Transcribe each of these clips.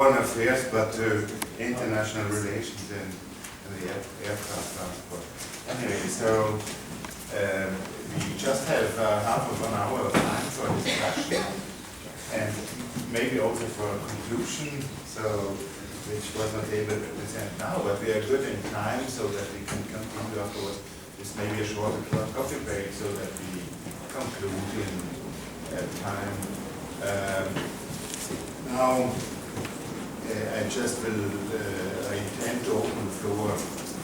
foreign affairs, but international relations and the aircraft transport. Anyway, so we just have half of an hour of time for discussion and maybe also for a conclusion, so which was not able to present now, but we are good in time so that we can continue afterwards. This may be a shorter coffee break so that we conclude in time. Now, I just will, I intend to open the floor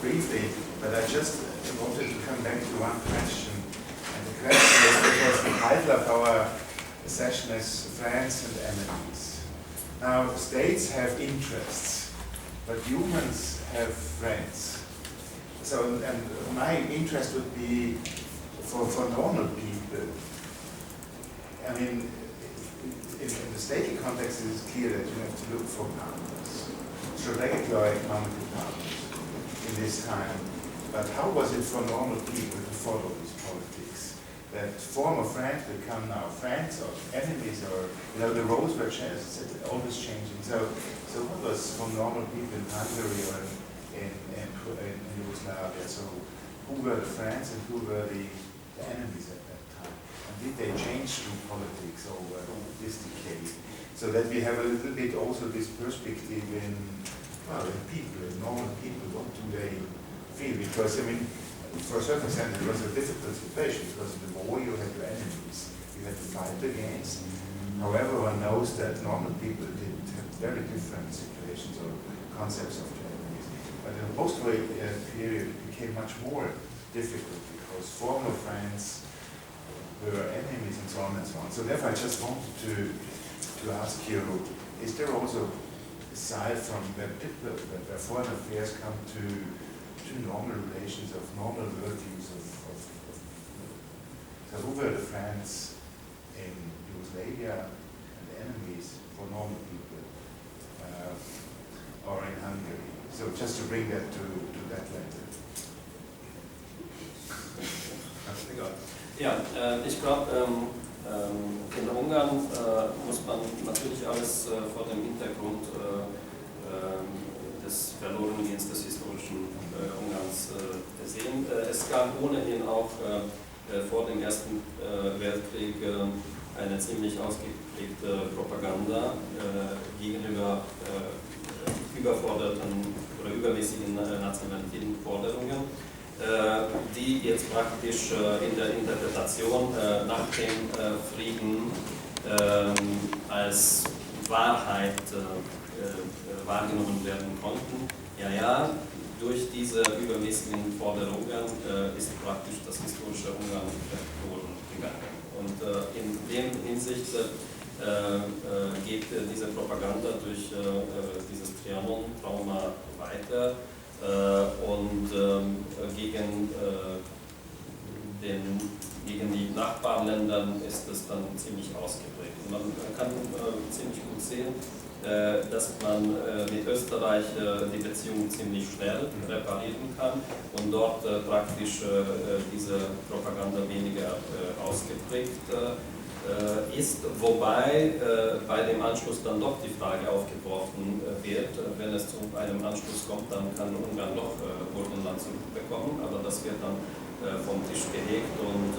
briefly, but I just wanted to come back to one question. And the question is, because the title of our session is Friends and Enemies. Now, states have interests, but humans have friends. So, and my interest would be for normal people. I mean, in the stately context, it is clear that you have to look for partners, strategic or economic partners in this time. But how was it for normal people to follow these politics? That former friends become now friends or enemies, or the roles were always changing. So what was for normal people in Hungary or in Yugoslavia? So who were the friends and who were the enemies at that time? And did they change through politics over this decade? So that we have a little bit also this perspective in people, in normal people, what do they feel? Because I mean, for a certain extent it was a difficult situation because in the war you had your enemies, you had to fight against. However, one knows that normal people did have very different situations or concepts of their enemies. But in the post-war period it became much more difficult because former friends were enemies and so on and so on. So therefore I just wanted to ask you, is there also, aside from where foreign affairs come to normal relations of normal worldviews so who were the friends in Yugoslavia and the enemies for normal people or in Hungary? So just to bring that to that level. Ja, ich glaube, in Ungarn muss man natürlich alles vor dem Hintergrund des Verlorengehens des historischen Ungarns sehen. Es gab ohnehin auch vor dem Ersten Weltkrieg eine ziemlich ausgeprägte Propaganda gegenüber überforderten oder übermäßigen Nationalitätenforderungen, die jetzt praktisch in der Interpretation nach dem Frieden als Wahrheit wahrgenommen werden konnten. Ja, durch diese übermäßigen Forderungen ist praktisch das historische Ungarn verloren gegangen. Und in dem Hinsicht geht diese Propaganda durch dieses Trianon-Trauma weiter und gegen die Nachbarländern ist es dann ziemlich ausgeprägt. Und man kann ziemlich gut sehen, dass man mit Österreich die Beziehung ziemlich schnell reparieren kann und dort praktisch diese Propaganda weniger ausgeprägt ist, wobei bei dem Anschluss dann doch die Frage aufgeworfen wird, wenn es zu einem Anschluss kommt, dann kann Ungarn doch Burgenland zurückbekommen, aber das wird dann vom Tisch gehegt und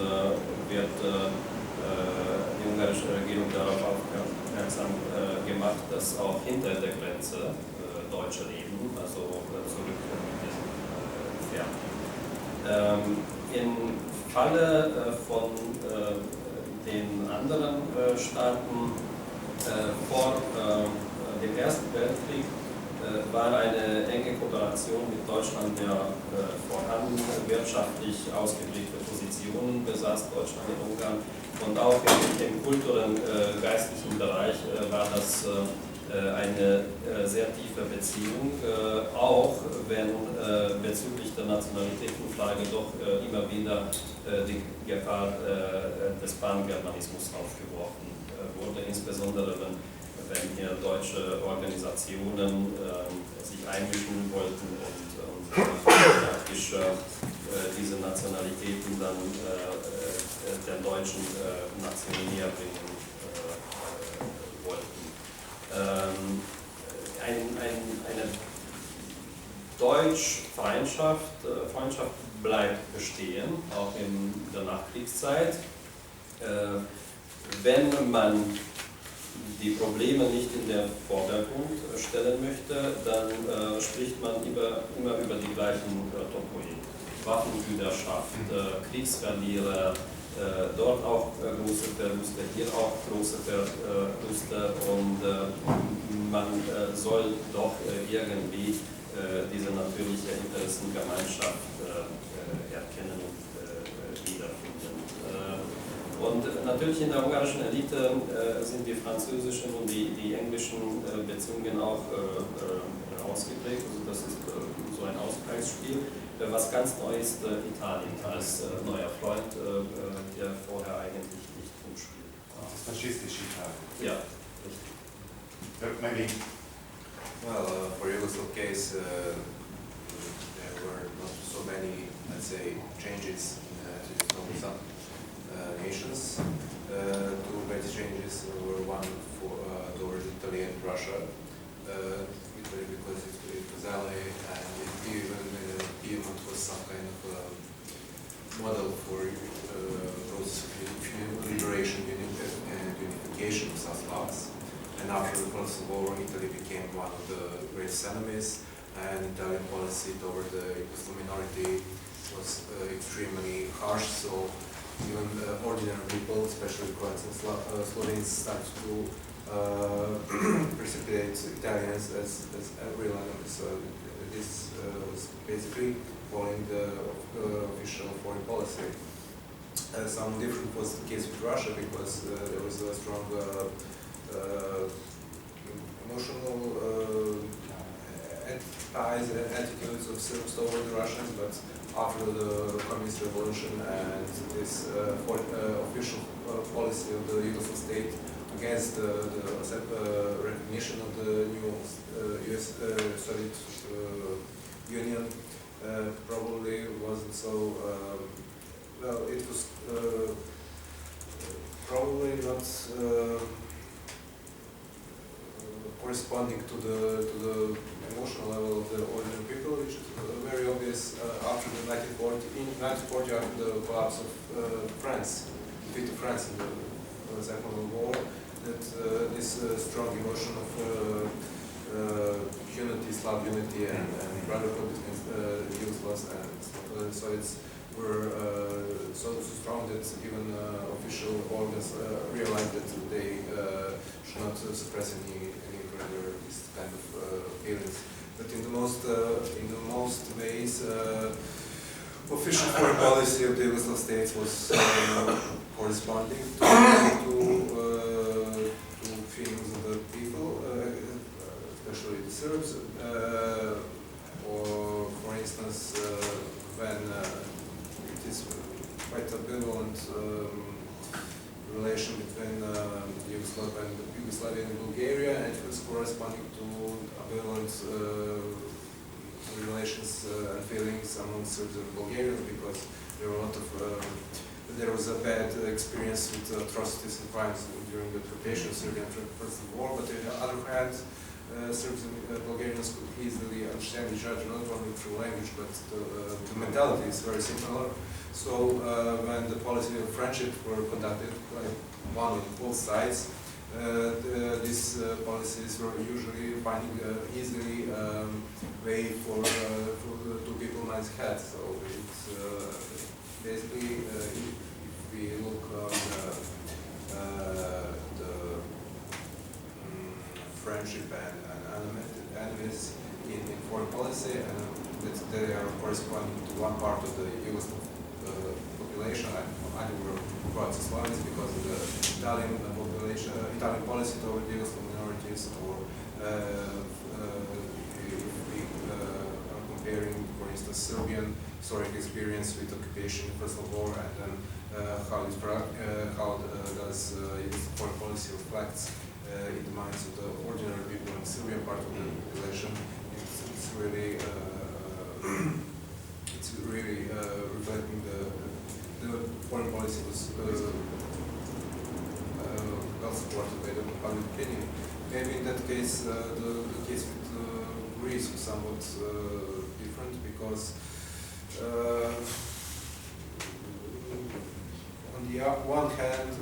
wird die ungarische Regierung darauf aufmerksam gemacht, dass auch hinter der Grenze Deutsche leben, also zurück mit diesem Pferd. Im Falle von den anderen Staaten vor dem Ersten Weltkrieg war eine enge Kooperation mit Deutschland ja vorhanden, wirtschaftlich ausgeprägte Positionen besaß Deutschland in Ungarn und auch im kulturellen, geistlichen Bereich war das eine sehr tiefe Beziehung, auch wenn bezüglich der Nationalitätenfrage doch immer wieder die Gefahr des Pangermanismus aufgeworfen wurde, insbesondere wenn hier deutsche Organisationen sich einmischen wollten und praktisch diese Nationalitäten dann der deutschen Nation näher bringen wollten. eine Deutsch-Freundschaft bleibt bestehen, auch in der Nachkriegszeit. Wenn man die Probleme nicht in den Vordergrund stellen möchte, dann spricht man immer über die gleichen Topoi. Waffenbrüderschaft, Kriegsverlierer, dort auch große Verluste, hier auch große Verluste und man soll doch irgendwie diese natürliche Interessengemeinschaft erkennen und wiederfinden. Und natürlich in der ungarischen Elite sind die französischen und die englischen Beziehungen auch ausgeprägt, also das ist so ein Ausgleichsspiel. Was ganz neu ist Italien als neuer Freund, der vorher eigentlich nicht mitspielt. Das faschistische Italien. Ja, richtig. Maybe. Well, for Yugoslav case, there were not so many, let's say, changes to some nations. Two major changes were one towards Italy and Russia. Italy because it was ally, and even was some kind of model for process of liberation and unification of South Slavs. And after the First World War, Italy became one of the greatest enemies, and Italian policy toward the Yugoslav minority was extremely harsh. So even ordinary people, especially Croats and Slovenes, started to precipitate Italians as real enemies. So this was basically following the official foreign policy. Some different was the case with Russia because there was a strong emotional ties and attitudes of Serbs toward the Russians, but after the communist revolution and this official policy of the Yugoslav state against the recognition of the new US Soviet Union, probably wasn't so well. It was probably not corresponding to the emotional level of the ordinary people, which is very obvious after the 1940, after the collapse of France, defeat of France in the Second World War, that this strong emotion of unity, Slav unity, and brotherhood between Yugoslavs and Soviets were so strong that even official organs realized that they should not suppress any further this kind of feelings. But in the most ways, official foreign policy of the Yugoslav states was corresponding to feelings of the people, especially the Serbs. Or, for instance, when it is quite ambivalent relation between Yugoslav and Yugoslavia and Bulgaria, and it was corresponding to ambivalent relations and feelings among Serbs and Bulgarians, because there were a lot of there was a bad experience with atrocities and crimes during the occupation of Serbia after the First World War. But on the other hand, Serbs and Bulgarians could easily understand each other, not only through language, but the mentality is very similar. So when the policy of friendship were conducted by one on both sides, these policies were usually finding easily way for the two people nice heads. So it's basically, if we look on the friendship and enemies in foreign policy, and that they are corresponding to one part of the Yugoslav population, either Croats or Slovenes, because of the Italian population, Italian policy toward the Yugoslav minorities, or if we are comparing, for instance, Serbian historic experience with occupation in the First World War, and then how does Yugoslav foreign policy reflects in the minds of the ordinary people in the Serbian part of the population. It's really reflecting the foreign policy was well supported by the public opinion. Maybe in that case, the case with is somewhat different because on the one hand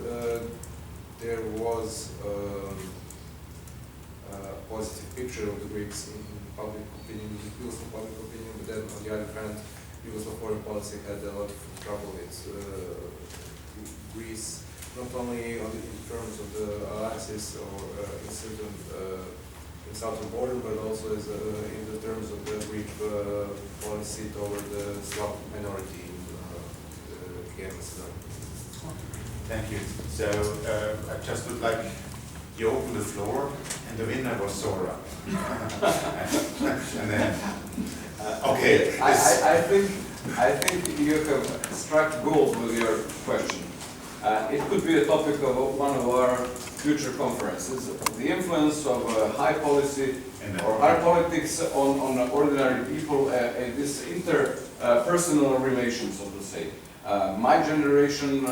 there was a positive picture of the Greeks in public opinion, in Yugoslav public opinion, but then on the other hand Yugoslav foreign policy had a lot of trouble with Greece, not only in terms of the alliances or in certain in southern border, but also as in the terms of the Greek policy toward the Slav minority in Kiev. Thank you. So I just would like you open the floor, and the winner was Srđan. And then, okay. I think you have struck gold with your question. It could be a topic of one of our future conferences, the influence of high policy or high politics on ordinary people and this interpersonal relations, so to say. My generation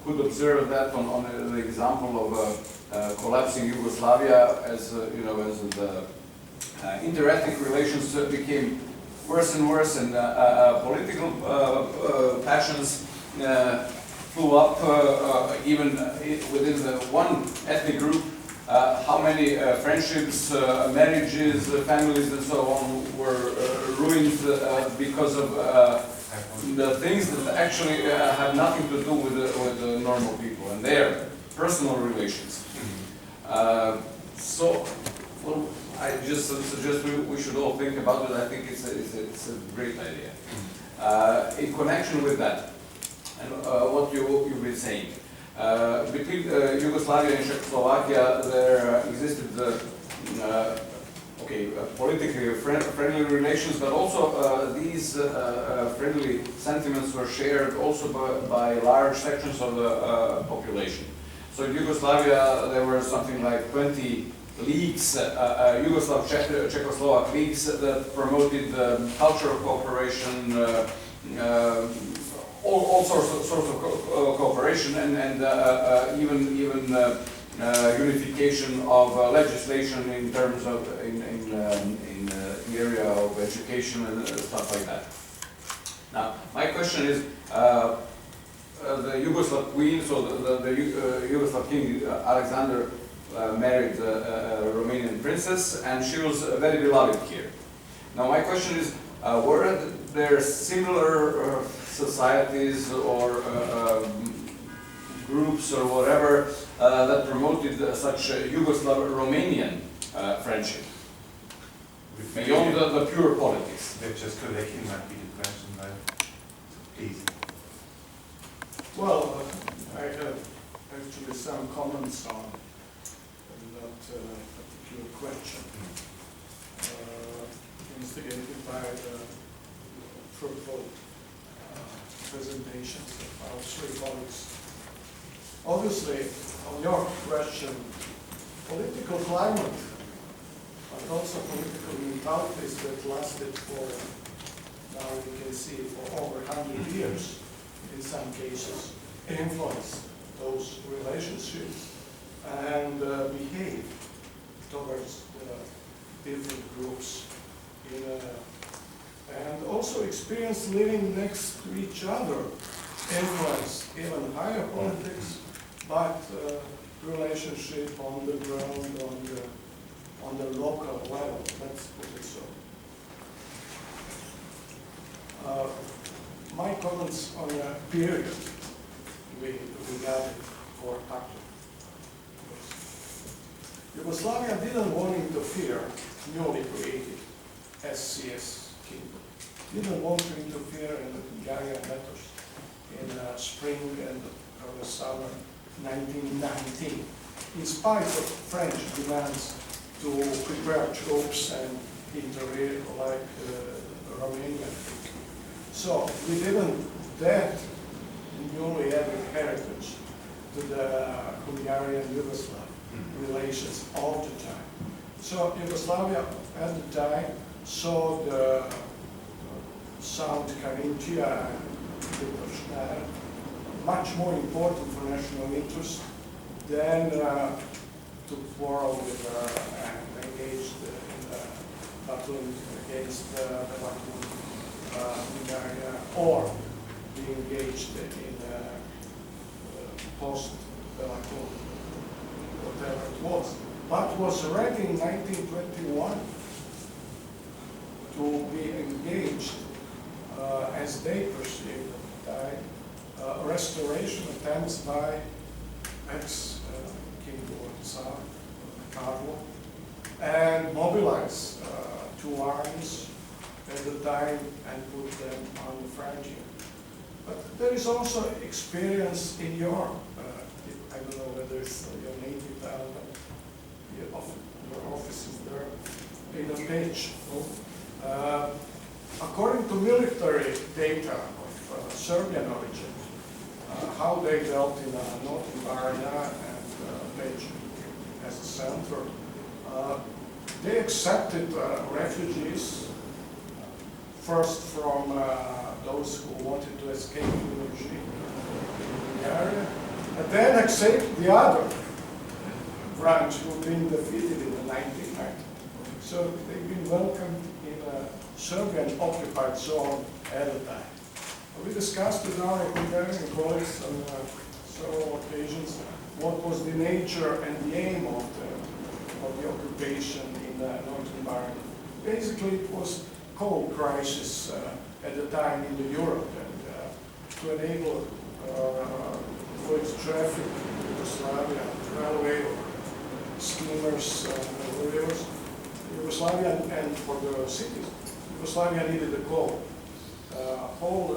could observe that on the example of collapsing Yugoslavia, as you know, as the interethnic relations became worse and worse, and political passions flew up even within the one ethnic group. How many friendships, marriages, families, and so on were ruined because of the things that actually have nothing to do with the normal people and their personal relations. So, well, I just suggest we should all think about it. I think it's a great idea. In connection with that, and what you've been saying, between Yugoslavia and Czechoslovakia, there existed politically friendly relations, but also these friendly sentiments were shared also by large sections of the population. So in Yugoslavia, there were something like 20 leagues, Yugoslav Czechoslovak leagues that promoted cultural cooperation, all sorts of cooperation, and even unification of legislation in terms of in the area of education and stuff like that. Now, my question is, the Yugoslav queen, so the Yugoslav king Alexander married a Romanian princess, and she was very beloved here. Now, my question is, were there similar societies or groups or whatever that promoted such Yugoslav-Romanian friendship beyond the pure politics? Just correcting might be the question, right? Please. Well, I have actually some comments on that particular question, instigated by the fruitful presentations of our three colleagues. Obviously, on your question, political climate, but also political mentalities that lasted for, now we can see, for over 100 years, in some cases, influence those relationships and behave towards the different groups and also experience living next to each other, influence even higher politics, but relationship on the ground, on the local level, let's put it so. My comments on a period we got it for tackle. Yugoslavia didn't want to interfere, newly created SCS kingdom. Didn't want to interfere in the Hungarian matters in spring and early summer 1919, in spite of French demands to prepare troops and intervene like Romania. So we didn't that newly added heritage to the Hungarian-Yugoslav relations all the time. So Yugoslavia at the time saw the Sound Carinthia and Vitári much more important for national interest than to quarrel with and engage in the battle battling against Belgrade, Bulgaria, or be engaged in post-Belgrade, whatever it was, but was ready in 1921 to be engaged, as they perceived at the time, restoration attempts by ex-King Tsar Carlo, and mobilize two armies at the time and put them on the frontier. But there is also experience in Europe. I don't know whether it's your native town, but your office is there in a page. According to military data of Serbian origin, how they dealt in Northern Baranja and Mićić as a center, they accepted refugees, first from those who wanted to escape the regime in the area, and then accept the other branch who'd been defeated in the 1990s. So they've been welcomed in a Serbian occupied zone at the time. We discussed with our Hungarian colleagues on several occasions what was the nature and the aim of the occupation in Northern Baranja. Basically, it was coal crisis at the time in Europe, and to enable for its traffic in Yugoslavia, railway, steamers, rivers, Yugoslavia, and for the cities. Yugoslavia needed the coal. Whole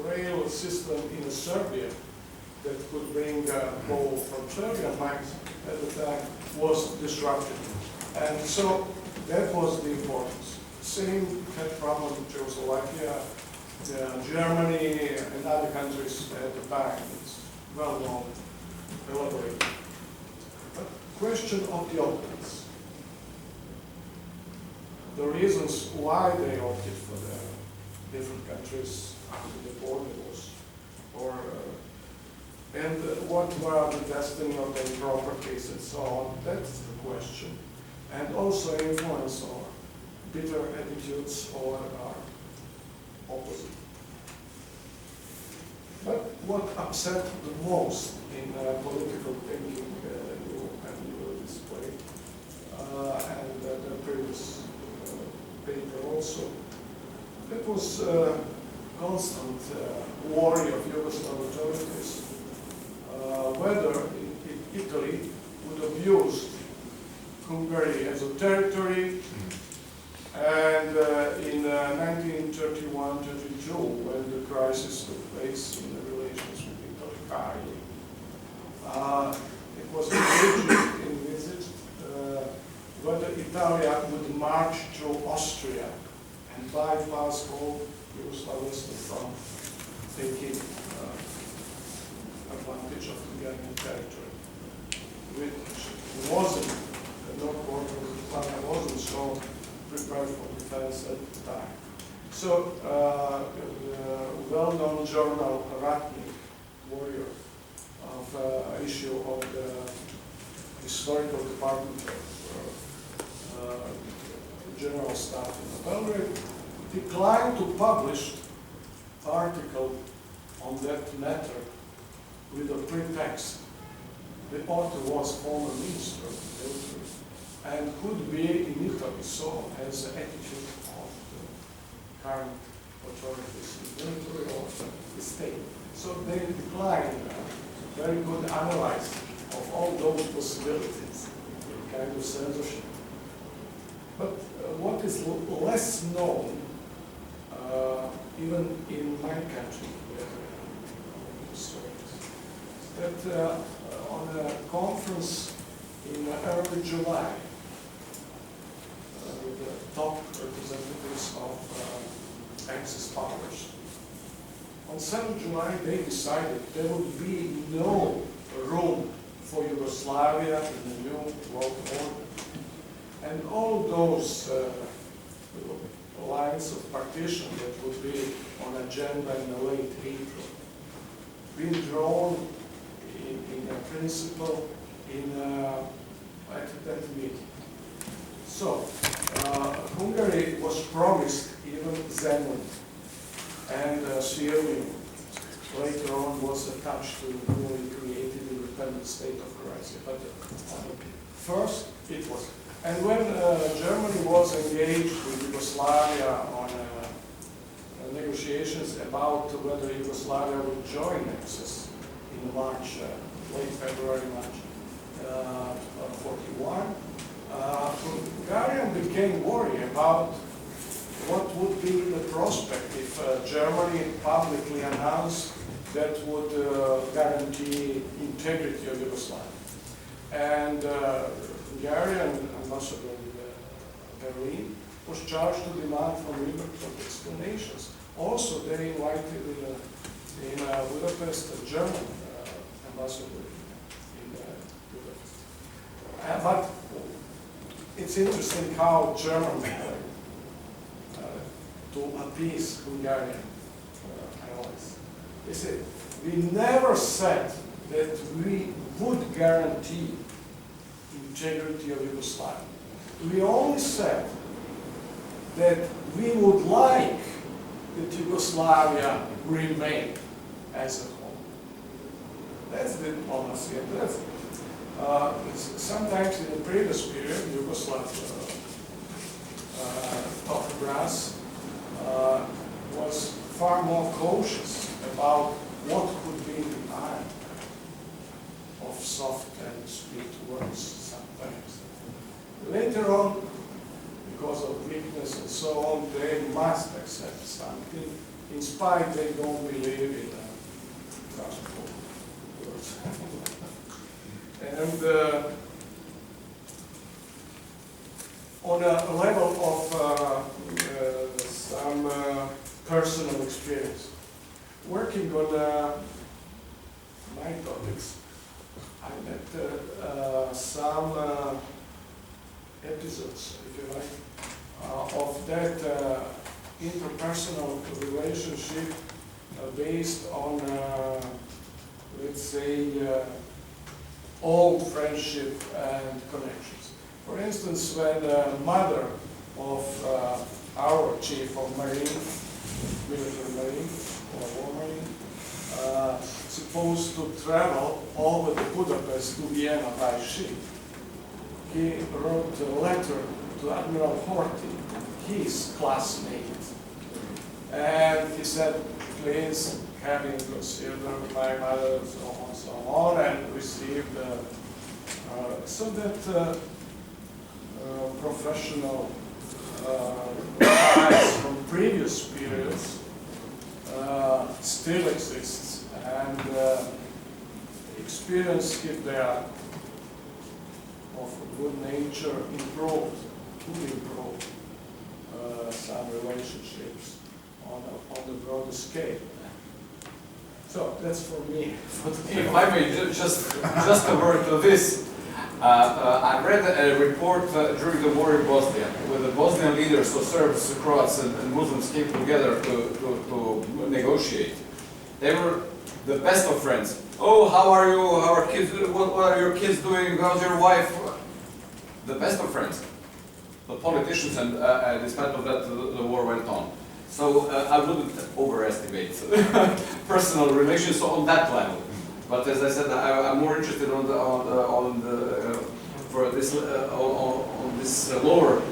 rail system in Serbia that could bring coal from Serbian mines at the time was disrupted. And so that was the importance. Same had problem in Czechoslovakia, Germany, and other countries at the time. It's well known, elaborated. But question of the options. The reasons why they opted for the different countries after the border was, and what were the destiny of their properties and so on. That's the question. And also influence or bitter attitudes or opposite. But what upset the most in political thinking, you will display, and the previous paper also, that was constant worry of Yugoslav authorities whether Italy would abuse Hungary as a territory, and in 1931-32, when the crisis took place in the relations with Italy, it was envisaged whether Italy would march through Austria and bypass all Yugoslavia from taking advantage of Hungarian territory, which wasn't, the North border of Yugoslavia wasn't so prepared for defense at the time. So, the well-known journal Ratnik, warrior, of issue of the historical department of general staff in Belgrade, declined to publish article on that matter with a pretext. The author was former minister of the military and could be in Italy, so has the attitude of the current authorities in the military or the state. So they declined very good analysis of all those possibilities, kind of censorship. But what is less known, even in my country, that on a conference in early July, with the top representatives of Axis powers, on 7 July they decided there would be no room for Yugoslavia in the new world order. And all those lines of partition that would be on agenda in the late April, being drawn in a principle at that meeting. So, Hungary promised even Zemun and Sierra Leone. Later on was attached to the newly created independent state of Croatia. But first it was. And when Germany was engaged with Yugoslavia on negotiations about whether Yugoslavia would join Axis in March, late February, March 41, Hungarian became worried about what would be the prospect if Germany publicly announced that would guarantee integrity of Yugoslavia. And Hungarian ambassador in Berlin was charged to demand from Liverpool explanations. Also, they invited in Budapest a German ambassador in Budapest. But it's interesting how Germany to appease Hungarian allies. They said, we never said that we would guarantee integrity of Yugoslavia. We only said that we would like that Yugoslavia remain as a whole. That's the diplomacy, and that's sometimes in the previous period, Yugoslav autocrats was far more cautious about what could be the art of soft and sweet words sometimes. Later on, because of weakness and so on, they must accept something, in spite they don't believe in gospel words. And on a level of some personal experience, working on my topics, I met some episodes, if you like, of that interpersonal relationship based on, let's say, old friendship and connections. For instance, when the mother of our chief of Marine, military Marine, or war Marine, supposed to travel over to Budapest to Vienna by ship, he wrote a letter to Admiral Horthy, his classmate, and he said, please, having considered my mother, so on, and received, so that professional ties from previous periods still exists, and experience, if they are of good nature, could improve some relationships on the broader scale. So that's for me. If I may just a word to this. I read a report during the war in Bosnia, where the Bosnian leaders, so Serbs, Croats, and Muslims came together to negotiate. They were the best of friends. Oh, how are you? How are kids? What are your kids doing? How's your wife? The best of friends. The politicians, and despite of that, the war went on. So I wouldn't overestimate personal relations on that level. But as I said, I'm more interested on this lower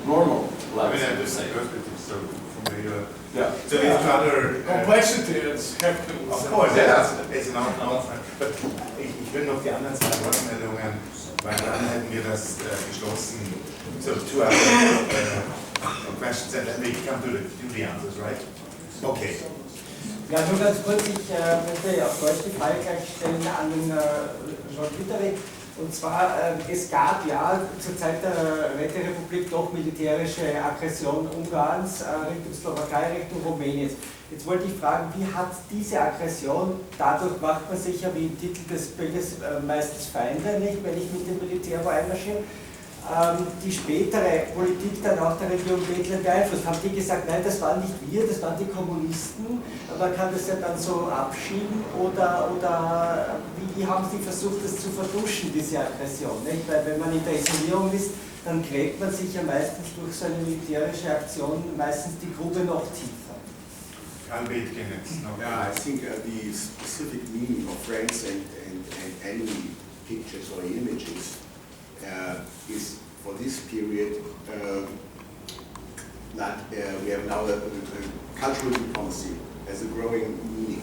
normal level. I mean, I just say perspective, so from the yeah. So these other complexity is happening. of course, yeah, it's an outline. But ich will noch die anderen zwei Wortmeldungen, weil dann hätten wir das geschlossen. So two other questions, and then we come to the answers, right? Okay. Ja, nur ganz kurz, ich möchte auf Deutsch die Frage gleich stellen an den Zsolt Vitári. Und zwar, es gab ja zur Zeit der Räterepublik doch militärische Aggression Ungarns Richtung Slowakei, Richtung Rumäniens. Jetzt wollte ich fragen, wie hat diese Aggression, dadurch macht man sich ja wie im Titel des Bildes meistens Feinde, nicht, wenn ich mit dem Militär wo einmarschiere, die spätere Politik dann auch der Region Bethlehem beeinflusst? Haben die gesagt, nein, das waren nicht wir, das waren die Kommunisten? Man kann das ja dann so abschieben oder wie haben Sie versucht, das zu vertuschen, diese Aggression? Nicht? Weil wenn man in der Isolierung ist, dann gräbt man sich ja meistens durch so eine militärische Aktion meistens die Grube noch tiefer. Yeah, I think the specific meaning of friends and enemy pictures or images is for this period that we have now a cultural diplomacy as a growing meaning.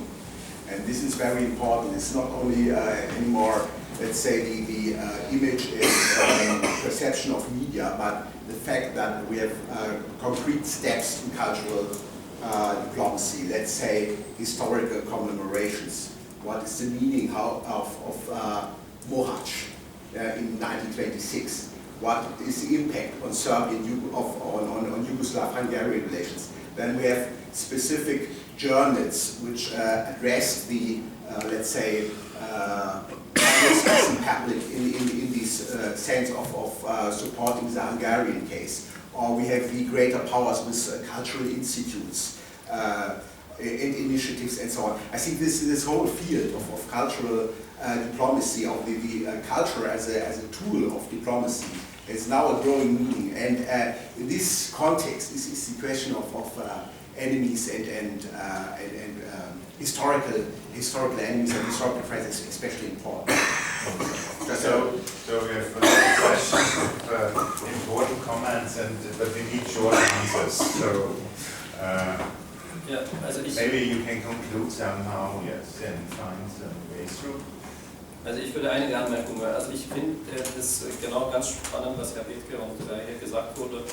And this is very important. It's not only anymore, let's say, the image and perception of media, but the fact that we have concrete steps in cultural diplomacy, let's say historical commemorations. What is the meaning of Mohač in 1926? What is the impact on Serbian, on Yugoslav-Hungarian relations? Then we have specific journals which address the, let's say, public in this sense of supporting the Hungarian case. Or we have the greater powers with cultural institutes and initiatives and so on. I think this whole field of cultural diplomacy, of the culture as a tool of diplomacy, is now a growing meaning. And in this context, this is the question of enemies and historical enemies and historical friends is especially important. So we have questions of important comments, but we need short answers. So maybe you can conclude somehow, yes, and find some ways through. Also ich würde einige Anmerkungen machen. Also ich finde das genau ganz spannend, was Herr Bethke und hier gesagt wurde.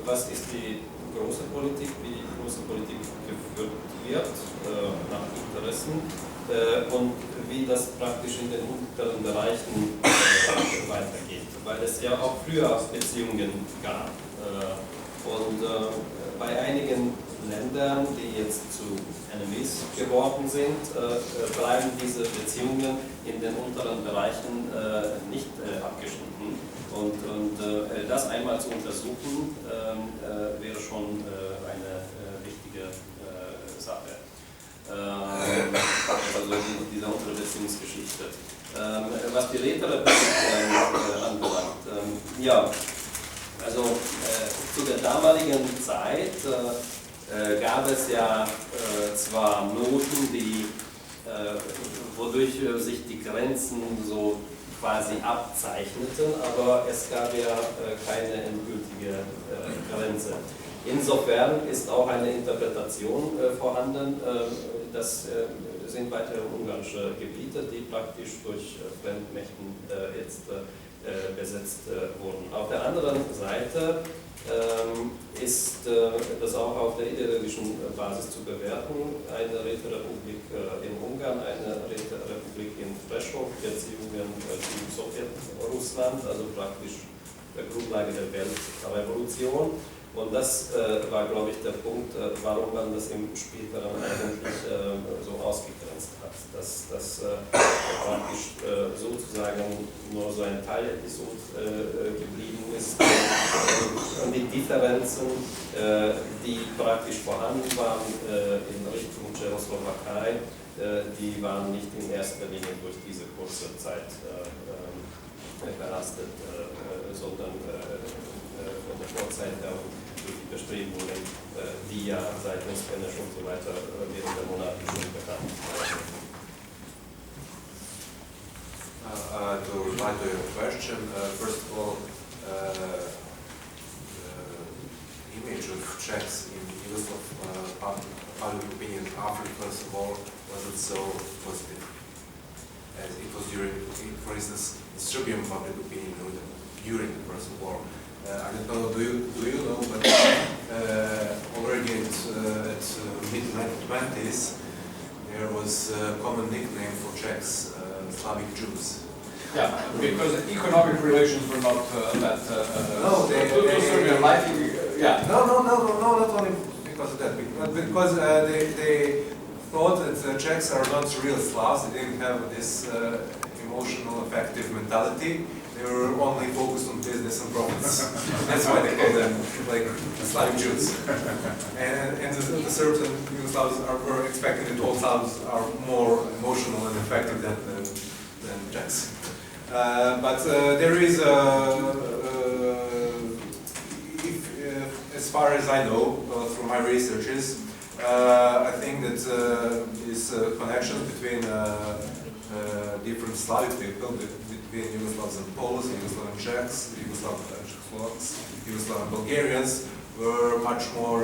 Was ist die große Politik, wie die große Politik geführt wird, nach Interessen und wie das praktisch in den unteren Bereichen weitergeht. Weil es ja auch früher Beziehungen gab. Und bei einigen Ländern, die jetzt zu Enemies geworden sind, bleiben diese Beziehungen in den unteren Bereichen nicht abgeschnitten. Und das einmal zu untersuchen, wäre schon eine wichtige Sache. Also diese untere Beziehungsgeschichte. Was die Räterepublik anbelangt, ja, also zu der damaligen Zeit gab es ja zwar Noten, wodurch sich die Grenzen so quasi abzeichneten, aber es gab ja keine endgültige Grenze. Insofern ist auch eine Interpretation vorhanden, das sind weitere ungarische Gebiete, die praktisch durch Fremdmächten jetzt besetzt wurden. Auf der anderen Seite ist das auch auf der ideologischen Basis zu bewerten. Eine Räterepublik in Ungarn, eine Räterepublik in Prešov-Beziehungen zu Sowjetrussland, also praktisch der Grundlage der Weltrevolution. Und das war, glaube ich, der Punkt, warum man das im Späteren eigentlich so ausgegrenzt hat. Dass das praktisch sozusagen nur so ein Teilepisode geblieben ist. Und die Differenzen, die praktisch vorhanden waren in Richtung Tschechoslowakei, die waren nicht in erster Linie durch diese kurze Zeit belastet, sondern von der Vorzeit her durch die Bestrebungen, die ja seit Westfälisch und so weiter während der Monate schon bekannt waren. To reply to your question, first of all, the image of Czechs in Yugoslav public opinion after the First War wasn't so positive as it was during, for instance, Serbian public opinion during the First War. I don't know, do you know, but already at mid-1920s there was a common nickname for Czechs, Slavic Jews. Yeah, because economic relations were not that. No, they yeah. No, not only because of that, but because they thought that the Czechs are not real Slavs. They didn't have this emotional, affective mentality. They're only focused on business and profits. That's why they call them like Slavic Jews. And the Serbs and Yugoslavs were expecting that all Slavs are more emotional and effective than Czechs. But there is as far as I know, through my researches, I think that this connection between different Slavic people, between Yugoslavs and Poles, Yugoslav and Czechs, Yugoslav and Czechoslovaks, Yugoslav and Bulgarians, were much more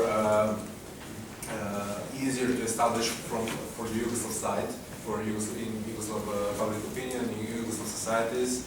easier to establish for the Yugoslav side, in Yugoslav public opinion, in Yugoslav societies.